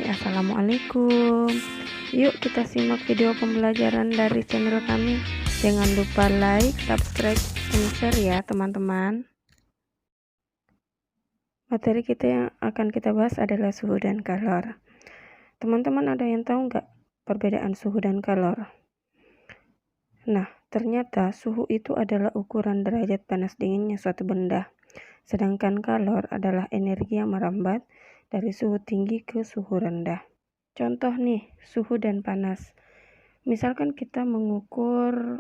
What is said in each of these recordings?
Hai, assalamualaikum. Yuk kita simak video pembelajaran dari channel kami. Jangan lupa like, subscribe, dan share ya teman-teman. Materi kita yang akan kita bahas adalah suhu dan kalor. Teman-teman ada yang tahu nggak perbedaan suhu dan kalor? Nah, ternyata suhu itu adalah ukuran derajat panas dinginnya suatu benda. Sedangkan kalor adalah energi yang merambat dari suhu tinggi ke suhu rendah. Contoh nih, suhu dan panas. Misalkan kita mengukur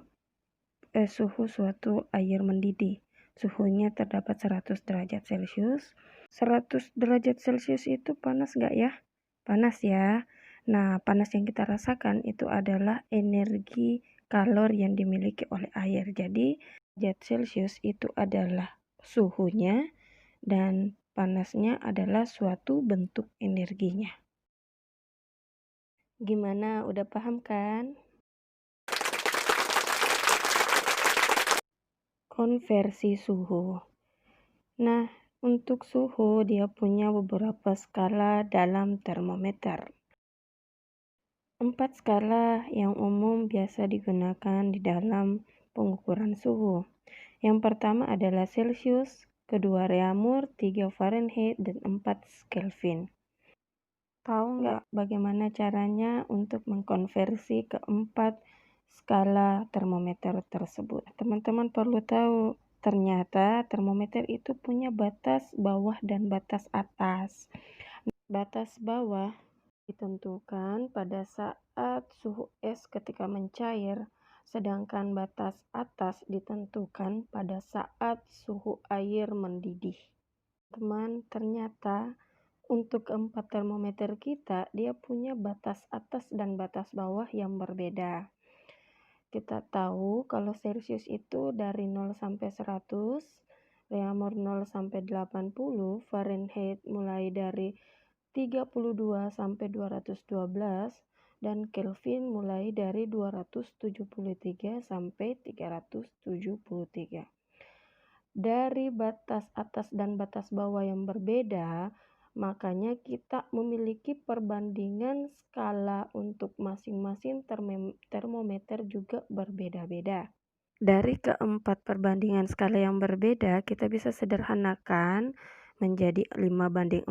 suhu suatu air mendidih. Suhunya terdapat 100 derajat Celcius. 100 derajat Celcius itu panas nggak ya? Panas ya. Nah, panas yang kita rasakan itu adalah energi kalor yang dimiliki oleh air. Jadi, derajat Celcius itu adalah suhunya dan panasnya adalah suatu bentuk energinya. Gimana? Udah paham kan? Konversi suhu. Nah, untuk suhu dia punya beberapa skala dalam termometer. 4 skala yang umum biasa digunakan di dalam pengukuran suhu. Yang pertama adalah Celcius, kedua Reaumur, 3 Fahrenheit, dan 4 Kelvin. Tahu nggak bagaimana caranya untuk mengkonversi ke 4 skala termometer tersebut? Teman-teman perlu tahu, ternyata termometer itu punya batas bawah dan batas atas. Batas bawah ditentukan pada saat suhu es ketika mencair, sedangkan batas atas ditentukan pada saat suhu air mendidih. Teman, ternyata untuk keempat termometer kita, dia punya batas atas dan batas bawah yang berbeda. Kita tahu kalau Celcius itu dari 0 sampai 100, Reaumur 0 sampai 80, Fahrenheit mulai dari 32 sampai 212, dan Kelvin mulai dari 273 sampai 373. Dari batas atas dan batas bawah yang berbeda, makanya kita memiliki perbandingan skala untuk masing-masing termometer juga berbeda-beda. Dari keempat perbandingan skala yang berbeda, kita bisa sederhanakan menjadi 5:4,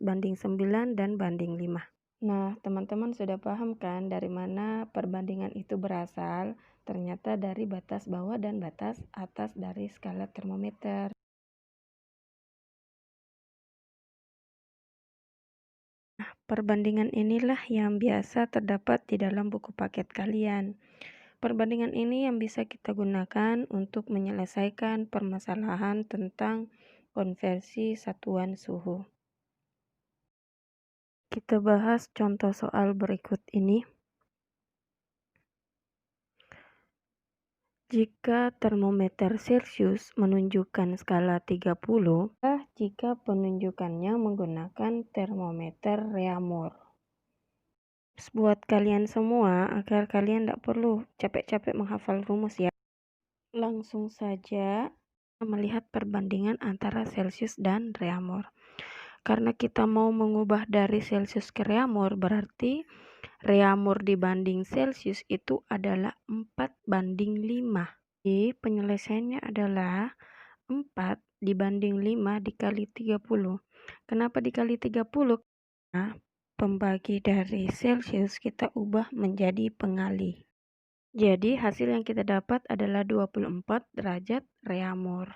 9, dan 5. Nah, teman-teman sudah paham kan dari mana perbandingan itu berasal? Ternyata dari batas bawah dan batas atas dari skala termometer. Nah, perbandingan inilah yang biasa terdapat di dalam buku paket kalian. Perbandingan ini yang bisa kita gunakan untuk menyelesaikan permasalahan tentang konversi satuan suhu. Kita bahas contoh soal berikut ini. Jika termometer Celcius menunjukkan skala 30, jika penunjukannya menggunakan termometer Reaumur. Buat kalian semua, agar kalian tidak perlu capek-capek menghafal rumus ya. Langsung saja melihat perbandingan antara Celcius dan Reaumur. Karena kita mau mengubah dari Celcius ke Reaumur, berarti Reaumur dibanding Celcius itu adalah 4:5. Jadi penyelesaiannya adalah 4 dibanding 5 dikali 30. Kenapa dikali 30? Nah, pembagi dari Celcius kita ubah menjadi pengali. Jadi hasil yang kita dapat adalah 24 derajat Reaumur.